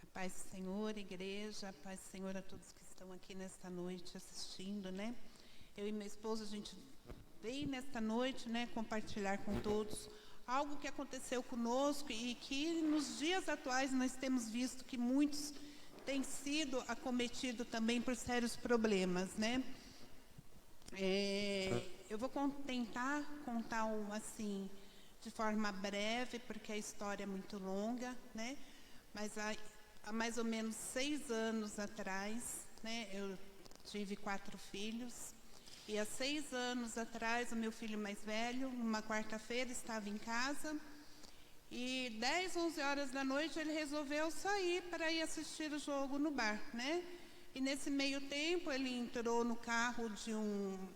A paz do Senhor, igreja, a paz do Senhor a todos que estão aqui nesta noite assistindo, né? Eu e meu esposo, a gente veio nesta noite, né, compartilhar com todos algo que aconteceu conosco e que nos dias atuais nós temos visto que muitos têm sido acometidos também por sérios problemas, né? Eu vou tentar contar assim, de forma breve, porque a história é muito longa, né? Mas há mais ou menos 6 anos atrás, né, eu tive 4 filhos, e há 6 anos atrás, o meu filho mais velho, numa quarta-feira, estava em casa, e 10, 11 horas da noite, ele resolveu sair para ir assistir o jogo no bar, né? E nesse meio tempo, ele entrou no carro de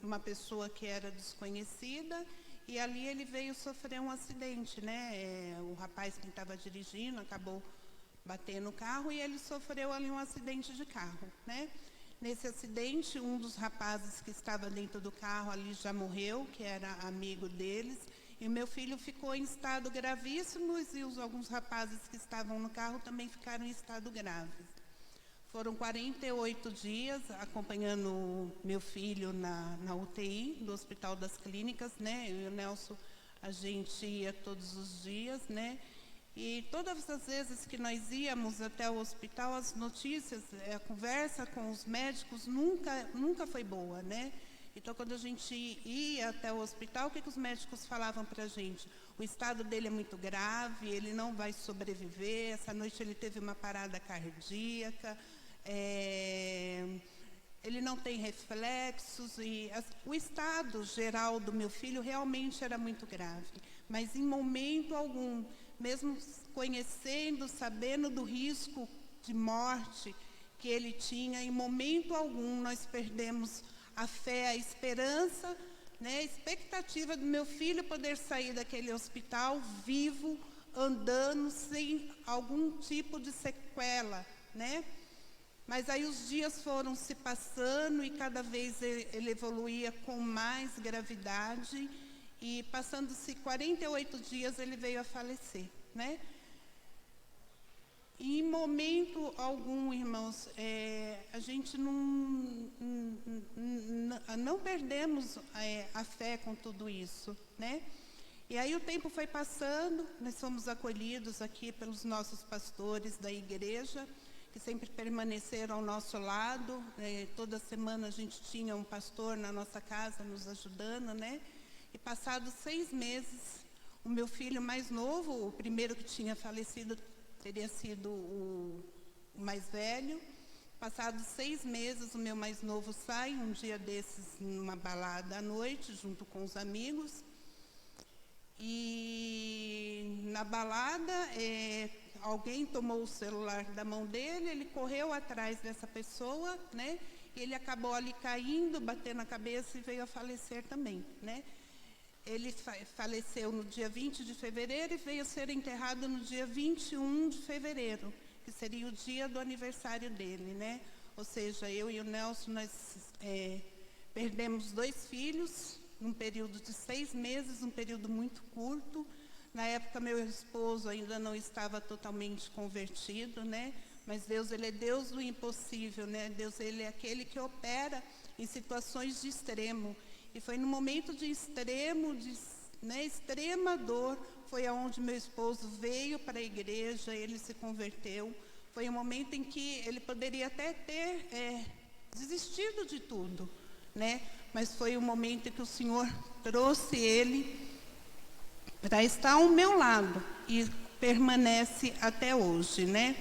uma pessoa que era desconhecida, e ali ele veio sofrer um acidente, né? O rapaz que estava dirigindo acabou batendo o carro e ele sofreu ali um acidente de carro, né? Nesse acidente, um dos rapazes que estava dentro do carro ali já morreu, que era amigo deles, e o meu filho ficou em estado gravíssimo e alguns rapazes que estavam no carro também ficaram em estado grave. Foram 48 dias acompanhando meu filho na UTI do Hospital das Clínicas, né? Eu e o Nelson, a gente ia todos os dias, né? E todas as vezes que nós íamos até o hospital, as notícias, a conversa com os médicos nunca foi boa, né? Então, quando a gente ia até o hospital, o que os médicos falavam para a gente? O estado dele é muito grave, ele não vai sobreviver, essa noite ele teve uma parada cardíaca, ele não tem reflexos, e o estado geral do meu filho realmente era muito grave, mas em momento algum, mesmo conhecendo, sabendo do risco de morte que ele tinha, em momento algum nós perdemos a fé, a esperança, né, a expectativa do meu filho poder sair daquele hospital vivo, andando, sem algum tipo de sequela, né? Mas aí os dias foram se passando e cada vez ele evoluía com mais gravidade, e passando-se 48 dias ele veio a falecer, né? E em momento algum, irmãos, a gente não perdemos a fé com tudo isso, né? E aí o tempo foi passando, nós fomos acolhidos aqui pelos nossos pastores da igreja, que sempre permaneceram ao nosso lado. Toda semana a gente tinha um pastor na nossa casa nos ajudando, né? E passados 6 meses, o meu filho mais novo, o primeiro que tinha falecido teria sido o mais velho. Passados 6 meses, o meu mais novo sai um dia desses numa balada à noite, junto com os amigos. E na balada, alguém tomou o celular da mão dele, ele correu atrás dessa pessoa, né? E ele acabou ali caindo, batendo a cabeça e veio a falecer também, né? Ele faleceu no dia 20 de fevereiro e veio a ser enterrado no dia 21 de fevereiro, que seria o dia do aniversário dele, né? Ou seja, eu e o Nelson, nós perdemos 2 filhos num período de 6 meses, um período muito curto. Na época, meu esposo ainda não estava totalmente convertido, né? Mas Deus, Ele é Deus do impossível, né? Deus, Ele é aquele que opera em situações de extremo. E foi no momento de extremo, extrema dor, foi aonde meu esposo veio para a igreja, ele se converteu. Foi um momento em que ele poderia até ter desistido de tudo, né? Mas foi um momento em que o Senhor trouxe ele para estar ao meu lado e permanece até hoje, né?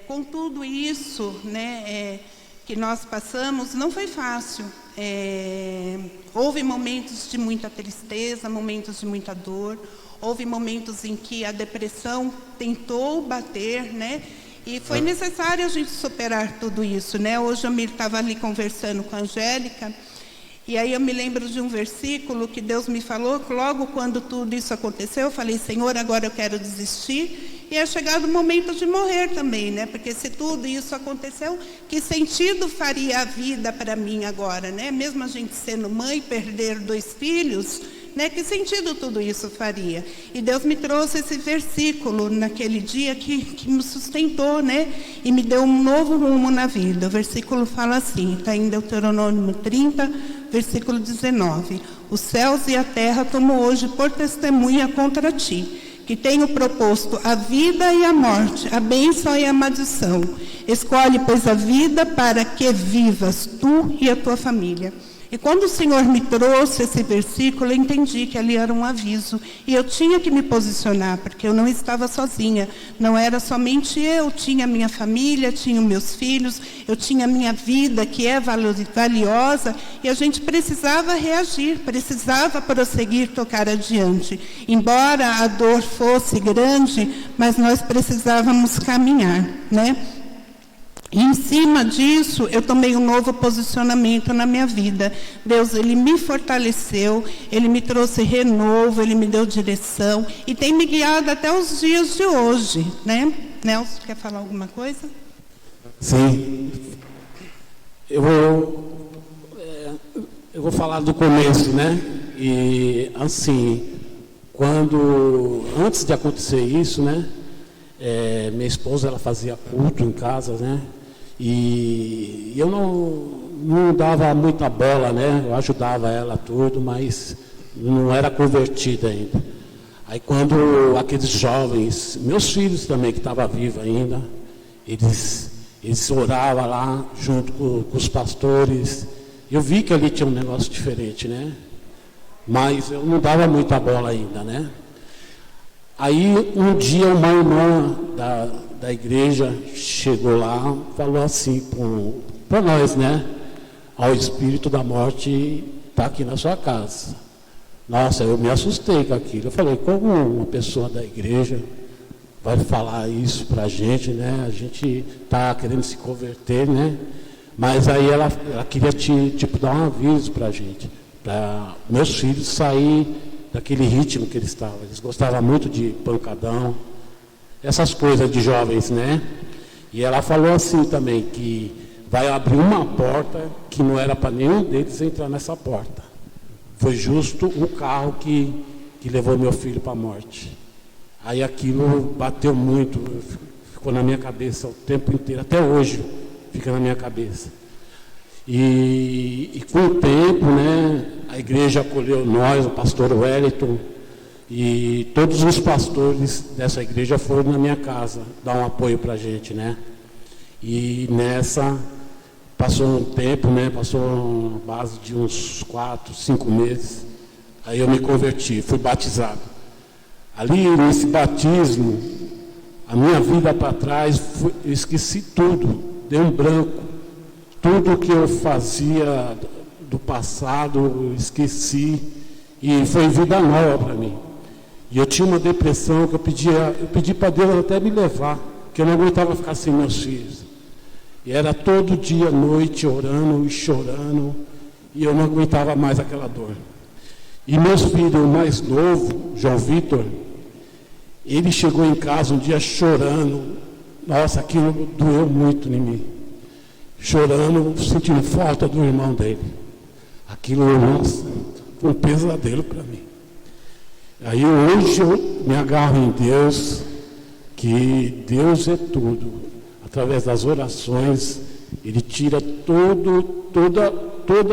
Com tudo isso, né, que nós passamos, não foi fácil. Houve momentos de muita tristeza, momentos de muita dor, houve momentos em que a depressão tentou bater, né? E foi necessário a gente superar tudo isso, né? Hoje eu estava ali conversando com a Angélica, e aí eu me lembro de um versículo que Deus me falou, que logo quando tudo isso aconteceu, eu falei, Senhor, agora eu quero desistir. E é chegado o momento de morrer também, né? Porque se tudo isso aconteceu, que sentido faria a vida para mim agora, né? Mesmo a gente sendo mãe, perder 2 filhos, né? Que sentido tudo isso faria? E Deus me trouxe esse versículo naquele dia que me sustentou, né? E me deu um novo rumo na vida. O versículo fala assim, está em Deuteronômio 30, versículo 19. Os céus e a terra tomo hoje por testemunha contra ti, que tenho proposto a vida e a morte, a bênção e a maldição. Escolhe, pois, a vida para que vivas tu e a tua família. E quando o Senhor me trouxe esse versículo, eu entendi que ali era um aviso. E eu tinha que me posicionar, porque eu não estava sozinha. Não era somente eu, tinha minha família, tinha meus filhos, eu tinha minha vida, que é valiosa, e a gente precisava reagir, precisava prosseguir, tocar adiante. Embora a dor fosse grande, mas nós precisávamos caminhar, né? E em cima disso, eu tomei um novo posicionamento na minha vida. Deus, Ele me fortaleceu, Ele me trouxe renovo, Ele me deu direção e tem me guiado até os dias de hoje, né? Nelson, quer falar alguma coisa? Sim. Eu vou falar do começo, né? E, assim, antes de acontecer isso, né? Minha esposa, ela fazia culto em casa, né? E eu não dava muita bola, né? Eu ajudava ela tudo, mas não era convertida ainda. Aí quando aqueles jovens, meus filhos também, que estavam vivos ainda, eles oravam lá junto com os pastores. Eu vi que ali tinha um negócio diferente, né? Mas eu não dava muita bola ainda, né? Aí um dia uma irmã da igreja chegou lá, falou assim para nós, né? O espírito da morte está aqui na sua casa. Nossa, eu me assustei com aquilo. Eu falei, como uma pessoa da igreja vai falar isso para a gente, né? A gente está querendo se converter, né? Mas aí ela queria dar um aviso para a gente, para meus filhos sair daquele ritmo que eles estavam. Eles gostavam muito de pancadão, essas coisas de jovens, né? E ela falou assim também, que vai abrir uma porta que não era para nenhum deles entrar nessa porta. Foi justo o carro que levou meu filho para a morte. Aí aquilo bateu muito, ficou na minha cabeça o tempo inteiro, até hoje fica na minha cabeça. E com o tempo, né, a igreja acolheu nós, o pastor Wellington, e todos os pastores dessa igreja foram na minha casa dar um apoio para a gente, né? E nessa, passou um tempo, né, passou uma base de uns 4, 5 meses, aí eu me converti, fui batizado. Ali, nesse batismo, a minha vida para trás, eu esqueci tudo, deu um branco. Tudo que eu fazia do passado, eu esqueci, e foi vida nova para mim. E eu tinha uma depressão que eu pedi para Deus até me levar, que eu não aguentava ficar sem meus filhos. E era todo dia, noite, orando e chorando, e eu não aguentava mais aquela dor. E meus filhos, o mais novo, João Vitor, ele chegou em casa um dia chorando. Nossa, aquilo doeu muito em mim. Chorando, sentindo falta do irmão dele. Aquilo, nossa, foi um pesadelo para mim. Aí hoje eu me agarro em Deus, que Deus é tudo. Através das orações, Ele tira toda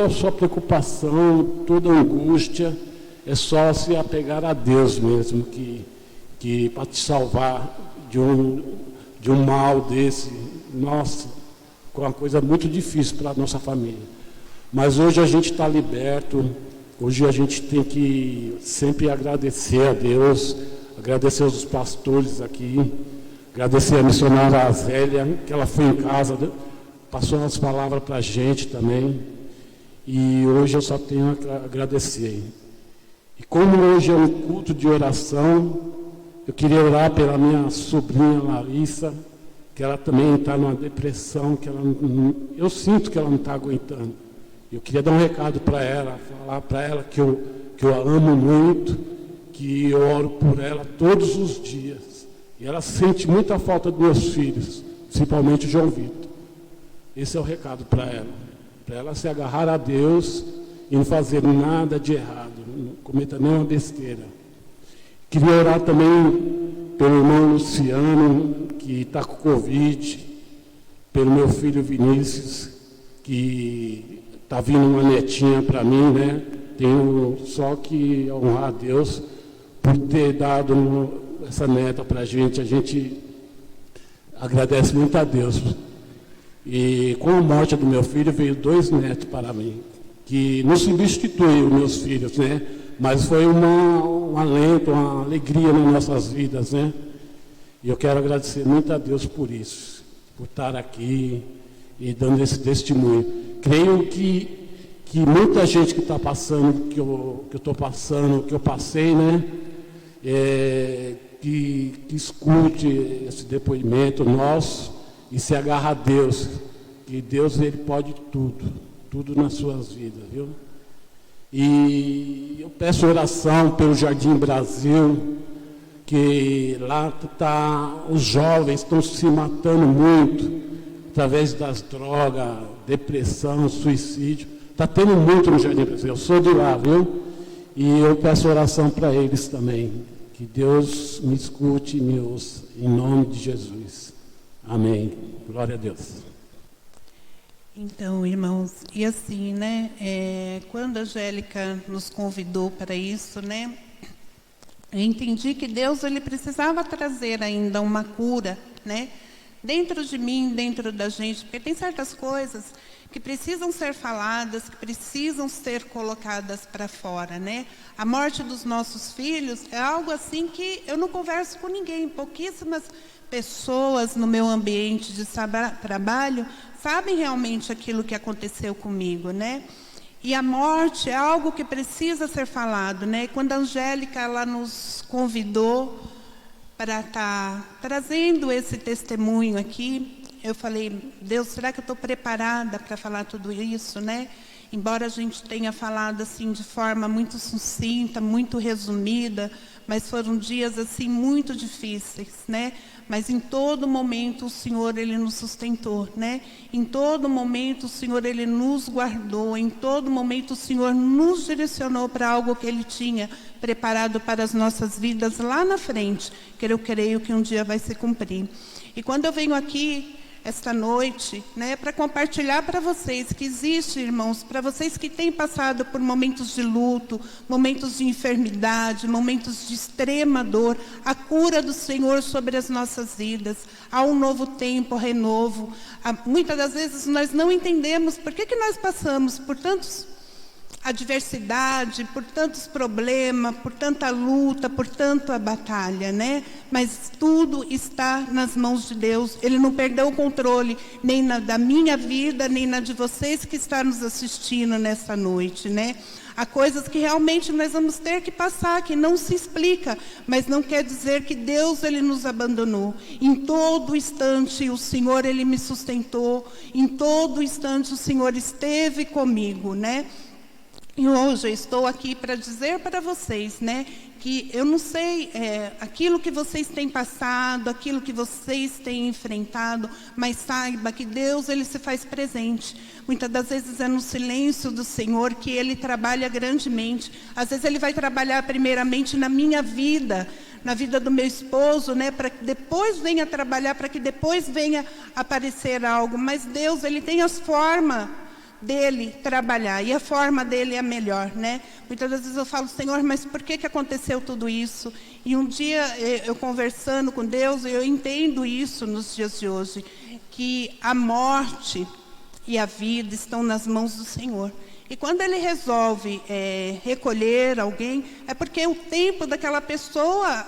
a sua preocupação, toda a angústia. É só se apegar a Deus mesmo, que para te salvar de um mal desse. Nossa, foi uma coisa muito difícil para a nossa família. Mas hoje a gente está liberto. Hoje a gente tem que sempre agradecer a Deus, agradecer aos pastores aqui, agradecer a missionária Zélia, que ela foi em casa, passou umas palavras para a gente também. E hoje eu só tenho a agradecer. E como hoje é um culto de oração, eu queria orar pela minha sobrinha Larissa, que ela também está numa depressão, eu sinto que ela não está aguentando. Eu queria dar um recado para ela, falar para ela que eu a amo muito, que eu oro por ela todos os dias. E ela sente muita falta dos meus filhos, principalmente o João Vitor. Esse é o recado para ela se agarrar a Deus e não fazer nada de errado, não cometa nenhuma besteira. Queria orar também pelo irmão Luciano, que está com Covid, pelo meu filho Vinícius, que está vindo uma netinha para mim, né? Tenho só que honrar a Deus por ter dado essa neta para a gente agradece muito a Deus. E com a morte do meu filho, veio 2 netos para mim, que não substituem os meus filhos, né? Mas foi um alento, uma alegria nas nossas vidas, né? E eu quero agradecer muito a Deus por isso, por estar aqui e dando esse testemunho. Creio que muita gente que está passando, que eu estou passando, que eu passei, né? Que escute esse depoimento nosso e se agarra a Deus, que Deus ele pode tudo nas suas vidas, viu? E eu peço oração pelo Jardim Brasil, que lá os jovens estão se matando muito, através das drogas, depressão, suicídio. Está tendo muito no Jardim Brasil, eu sou de lá, viu? E eu peço oração para eles também, que Deus me escute e me ouça, em nome de Jesus. Amém. Glória a Deus. Então, irmãos, e assim, né, quando a Angélica nos convidou para isso, né, eu entendi que Deus ele precisava trazer ainda uma cura, né, dentro de mim, dentro da gente, porque tem certas coisas que precisam ser faladas, que precisam ser colocadas para fora, né? A morte dos nossos filhos é algo assim que eu não converso com ninguém, pouquíssimas pessoas no meu ambiente de trabalho sabem realmente aquilo que aconteceu comigo, né? E a morte é algo que precisa ser falado, né? Quando a Angélica ela nos convidou para estar trazendo esse testemunho aqui, eu falei, Deus, será que eu estou preparada para falar tudo isso, né? Embora a gente tenha falado assim de forma muito sucinta, muito resumida, mas foram dias assim muito difíceis, né? Mas em todo momento o Senhor ele nos sustentou, né? Em todo momento o Senhor ele nos guardou, em todo momento o Senhor nos direcionou para algo que Ele tinha preparado para as nossas vidas lá na frente, que eu creio que um dia vai se cumprir. E quando eu venho aqui esta noite, né, para compartilhar para vocês que existe, irmãos, para vocês que têm passado por momentos de luto, momentos de enfermidade, momentos de extrema dor, a cura do Senhor sobre as nossas vidas, há um novo tempo, renovo. Muitas das vezes nós não entendemos por que nós passamos por tantos adversidade, por tantos problemas, por tanta luta, por tanta batalha, né? Mas tudo está nas mãos de Deus. Ele não perdeu o controle nem da minha vida, nem na de vocês que estão nos assistindo nessa noite, né? Há coisas que realmente nós vamos ter que passar, que não se explica, mas não quer dizer que Deus ele nos abandonou. Em todo instante o Senhor ele me sustentou, em todo instante o Senhor esteve comigo, né? E hoje eu estou aqui para dizer para vocês, né, que eu não sei aquilo que vocês têm passado, aquilo que vocês têm enfrentado, mas saiba que Deus ele se faz presente. Muitas das vezes é no silêncio do Senhor que Ele trabalha grandemente. Às vezes Ele vai trabalhar primeiramente na minha vida, na vida do meu esposo, né, para que depois venha trabalhar, para que depois venha aparecer algo. Mas Deus ele tem as formas dele trabalhar, e a forma dele é a melhor, né? Muitas vezes eu falo, Senhor, mas por que aconteceu tudo isso? E um dia, eu conversando com Deus, eu entendo isso nos dias de hoje, que a morte e a vida estão nas mãos do Senhor. E quando Ele resolve recolher alguém, é porque o tempo daquela pessoa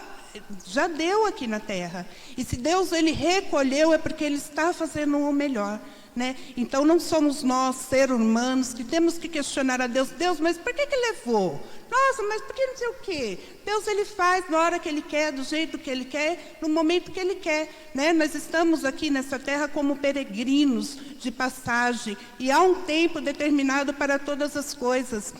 já deu aqui na terra. E se Deus ele recolheu, é porque Ele está fazendo o melhor. Né? Então não somos nós, seres humanos, que temos que questionar a Deus. Deus, mas por que levou? Nossa, mas por que não sei o quê? Deus ele faz na hora que Ele quer, do jeito que Ele quer, no momento que Ele quer, né? Nós estamos aqui nessa terra como peregrinos de passagem, e há um tempo determinado para todas as coisas.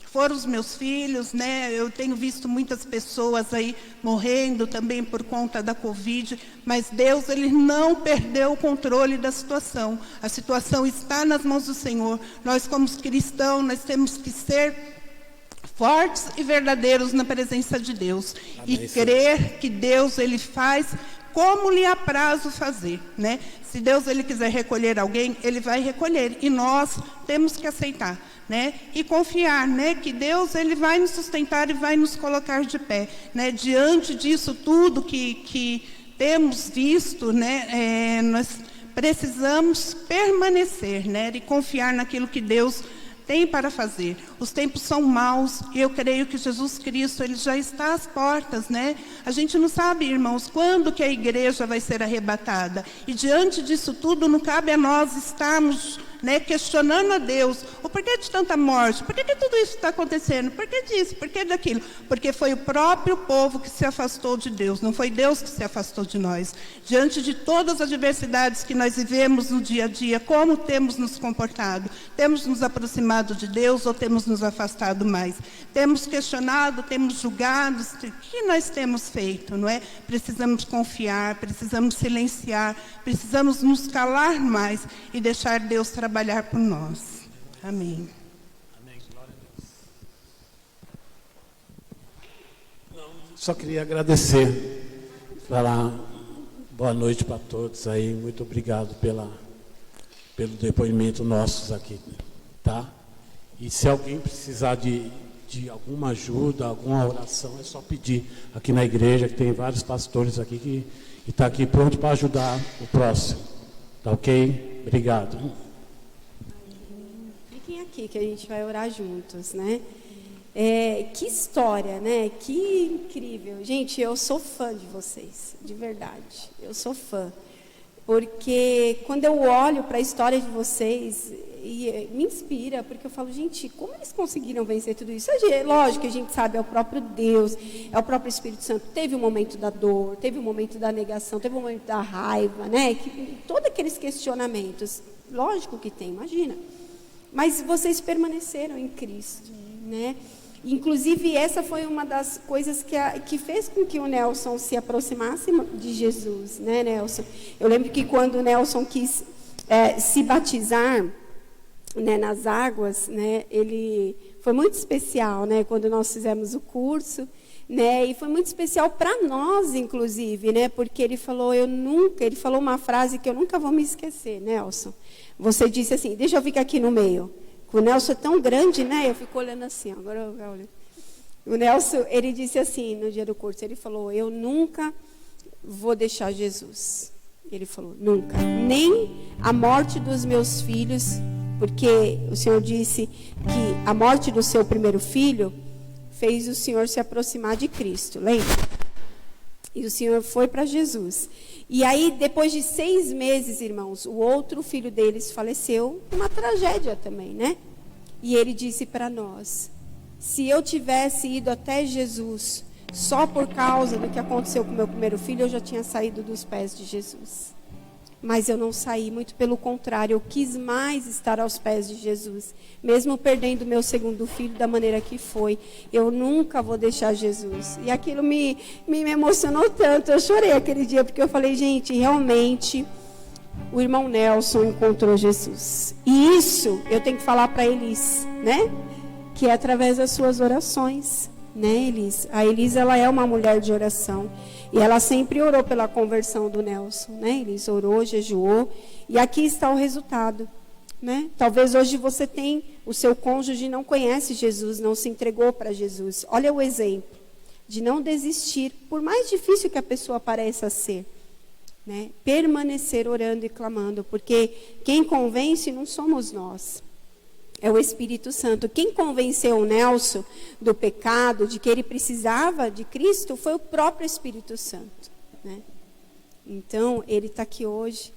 foram os meus filhos, né? Eu tenho visto muitas pessoas aí morrendo também por conta da Covid, mas Deus, Ele não perdeu o controle da situação. A situação está nas mãos do Senhor. Nós, como cristãos, nós temos que ser fortes e verdadeiros na presença de Deus. Amém, e crer que Deus, Ele faz como lhe apraz fazer, né? Se Deus, Ele quiser recolher alguém, Ele vai recolher. E nós temos que aceitar, né? E confiar, né? Que Deus, Ele vai nos sustentar e vai nos colocar de pé, né? Diante disso tudo que temos visto, né? Nós precisamos permanecer, né? E confiar naquilo que Deus tem para fazer. Os tempos são maus e eu creio que Jesus Cristo, Ele já está às portas, né? A gente não sabe, irmãos, quando que a igreja vai ser arrebatada. E diante disso tudo, não cabe a nós estarmos, né, questionando a Deus, o porquê de tanta morte, por que tudo isso está acontecendo, por que disso, por que daquilo, porque foi o próprio povo que se afastou de Deus, não foi Deus que se afastou de nós. Diante de todas as adversidades que nós vivemos no dia a dia, como temos nos comportado? Temos nos aproximado de Deus ou temos nos afastado mais? Temos questionado, temos julgado, o que nós temos feito, não é? Precisamos confiar, precisamos silenciar, precisamos nos calar mais e deixar Deus trabalhar por nós. Amém. Amém. Glória a Deus. Só queria agradecer, falar boa noite para todos aí. Muito obrigado pelo depoimento nossos aqui, tá? E se alguém precisar de alguma ajuda, alguma oração, é só pedir aqui na igreja, que tem vários pastores aqui que está aqui pronto para ajudar o próximo. Tá ok? Obrigado. Fiquem aqui que a gente vai orar juntos, né? Que história, né? Que incrível. Gente, eu sou fã de vocês, de verdade. Eu sou fã. Porque quando eu olho para a história de vocês, me inspira, porque eu falo, gente, como eles conseguiram vencer tudo isso? Lógico que a gente sabe, é o próprio Deus, é o próprio Espírito Santo. Teve um momento da dor, teve um momento da negação, teve um momento da raiva, né? Todos aqueles questionamentos, lógico que tem, imagina. Mas vocês permaneceram em Cristo, né? Inclusive, essa foi uma das coisas que fez com que o Nelson se aproximasse de Jesus, né, Nelson? Eu lembro que quando o Nelson quis se batizar, né, nas águas, né, ele foi muito especial, né, quando nós fizemos o curso, né, e foi muito especial para nós, inclusive, né, porque ele falou uma frase que eu nunca vou me esquecer, Nelson. Você disse assim, deixa eu ficar aqui no meio. O Nelson é tão grande, né? Eu fico olhando assim, agora eu olho. O Nelson, ele disse assim, no dia do curso, ele falou, eu nunca vou deixar Jesus. Ele falou, nunca. Nem a morte dos meus filhos, porque o Senhor disse que a morte do seu primeiro filho fez o Senhor se aproximar de Cristo, lembra? E o Senhor foi para Jesus. E aí, depois de 6 meses, irmãos, o outro filho deles faleceu, uma tragédia também, né? E ele disse para nós, se eu tivesse ido até Jesus, só por causa do que aconteceu com o meu primeiro filho, eu já tinha saído dos pés de Jesus. Mas eu não saí, muito pelo contrário, eu quis mais estar aos pés de Jesus. Mesmo perdendo meu segundo filho da maneira que foi, eu nunca vou deixar Jesus. E aquilo me emocionou tanto, eu chorei aquele dia, porque eu falei, gente, realmente, o irmão Nelson encontrou Jesus. E isso, eu tenho que falar para Elis, né? Que é através das suas orações, né, Elis? A Elis, ela é uma mulher de oração. E ela sempre orou pela conversão do Nelson, né? Eles orou, jejuou, e aqui está o resultado, né? Talvez hoje você tem, o seu cônjuge não conhece Jesus, não se entregou para Jesus. Olha o exemplo de não desistir, por mais difícil que a pessoa pareça ser, né? Permanecer orando e clamando, porque quem convence não somos nós. É o Espírito Santo. Quem convenceu o Nelson do pecado, de que ele precisava de Cristo, foi o próprio Espírito Santo, né? Então, ele está aqui hoje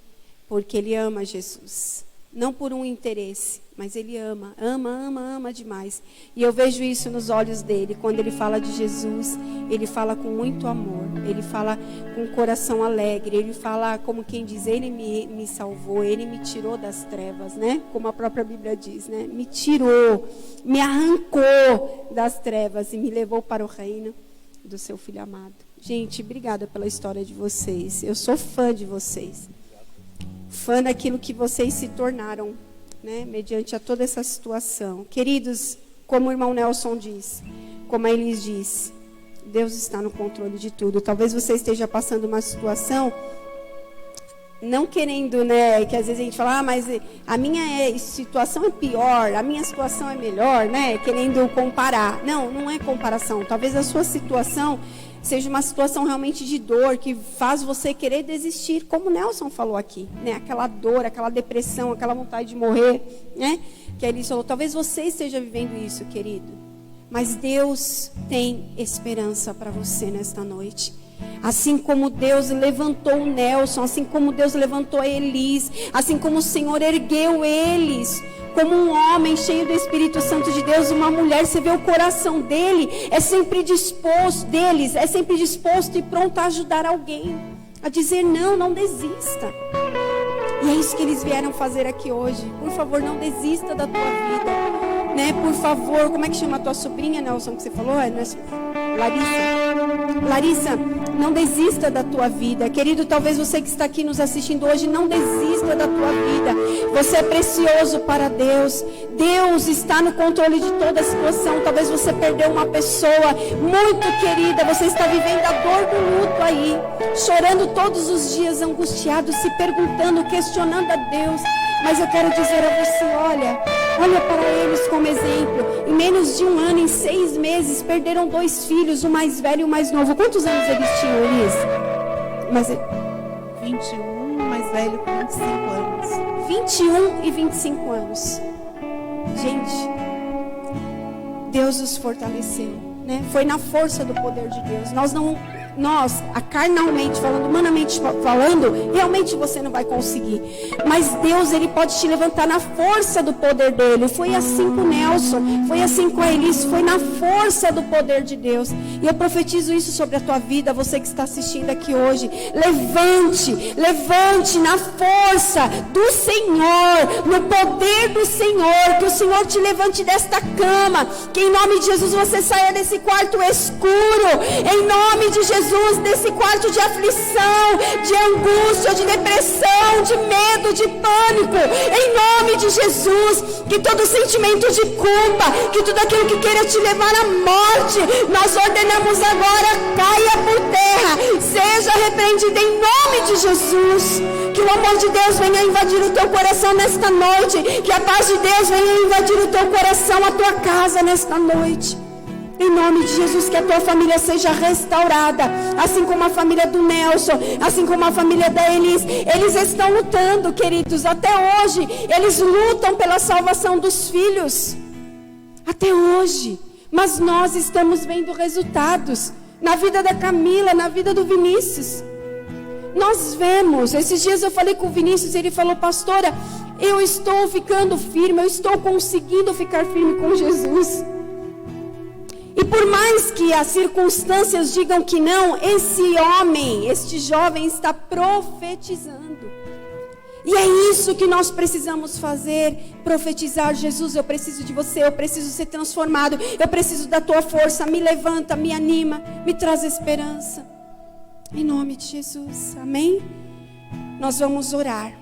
porque ele ama Jesus. Não por um interesse, mas ele ama, ama, ama, ama demais. E eu vejo isso nos olhos dele. Quando ele fala de Jesus, ele fala com muito amor. Ele fala com o coração alegre. Ele fala como quem diz, ele me salvou, ele me tirou das trevas, né? Como a própria Bíblia diz, né? Me tirou, me arrancou das trevas e me levou para o reino do seu Filho amado. Gente, obrigada pela história de vocês. Eu sou fã de vocês. Fã daquilo que vocês se tornaram, né, mediante a toda essa situação. Queridos, como o irmão Nelson diz, como a Elis diz, Deus está no controle de tudo. Talvez você esteja passando uma situação, não querendo, né, que às vezes a gente fala, mas a minha situação é pior, a minha situação é melhor, né, querendo comparar. Não, não é comparação. Talvez a sua situação seja uma situação realmente de dor, que faz você querer desistir, como o Nelson falou aqui, né? Aquela dor, aquela depressão, aquela vontade de morrer, né? Que ele falou, talvez você esteja vivendo isso, querido. Mas Deus tem esperança para você nesta noite. Assim como Deus levantou o Nelson, assim como Deus levantou a Elis, assim como o Senhor ergueu eles, como um homem cheio do Espírito Santo de Deus, uma mulher, você vê o coração dele, é sempre disposto e pronto a ajudar alguém, a dizer não, não desista. E é isso que eles vieram fazer aqui hoje. Por favor, não desista da tua vida, né? Por favor, como é que chama a tua sobrinha, Nelson, que você falou? Larissa, não desista da tua vida. Querido, talvez você que está aqui nos assistindo hoje, não desista da tua vida. Você é precioso para Deus. Deus está no controle de toda a situação. Talvez você perdeu uma pessoa muito querida. Você está vivendo a dor do luto aí, chorando todos os dias, angustiado, se perguntando, questionando a Deus. Mas eu quero dizer a você, olha para eles como exemplo. Em menos de um ano, em 6 meses, perderam 2 filhos, o mais velho e o mais novo. Quantos anos eles tinham, Elis? 21, o mais velho com 25 anos. 21 e 25 anos. Gente, Deus os fortaleceu, né? Foi na força do poder de Deus. Nós, carnalmente falando, humanamente falando, realmente você não vai conseguir. Mas Deus, Ele pode te levantar na força do poder dEle. Foi assim com o Nelson, foi assim com a Elis, foi na força do poder de Deus. E eu profetizo isso sobre a tua vida, você que está assistindo aqui hoje. Levante na força do Senhor, no poder do Senhor. Que o Senhor te levante desta cama. Que em nome de Jesus você saia desse quarto escuro. Em nome de Jesus, desse quarto de aflição, de angústia, de depressão, de medo, de pânico, em nome de Jesus, que todo sentimento de culpa, que tudo aquilo que queira te levar à morte, nós ordenamos agora, caia por terra, seja repreendido em nome de Jesus. Que o amor de Deus venha invadir o teu coração nesta noite, que a paz de Deus venha invadir o teu coração, a tua casa nesta noite. Em nome de Jesus, que a tua família seja restaurada, assim como a família do Nelson, assim como a família da Elis. Eles estão lutando, queridos, até hoje. Eles lutam pela salvação dos filhos, até hoje. Mas nós estamos vendo resultados na vida da Camila, na vida do Vinícius. Nós vemos, esses dias eu falei com o Vinícius, ele falou, pastora, eu estou ficando firme, eu estou conseguindo ficar firme com Jesus. E por mais que as circunstâncias digam que não, esse homem, este jovem está profetizando. E é isso que nós precisamos fazer, profetizar. Jesus, eu preciso de você, eu preciso ser transformado, eu preciso da tua força, me levanta, me anima, me traz esperança. Em nome de Jesus, amém? Nós vamos orar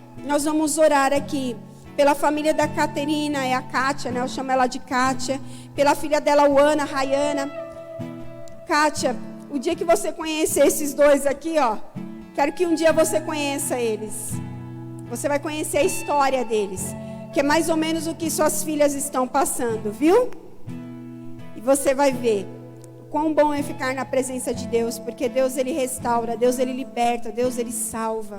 aqui. Pela família da Caterina, é a Kátia, né? Eu chamo ela de Kátia. Pela filha dela, Uana, Rayana. Kátia, o dia que você conhecer esses dois aqui, quero que um dia você conheça eles. Você vai conhecer a história deles, que é mais ou menos o que suas filhas estão passando, viu? E você vai ver quão bom é ficar na presença de Deus, porque Deus, Ele restaura, Deus, Ele liberta, Deus, Ele salva.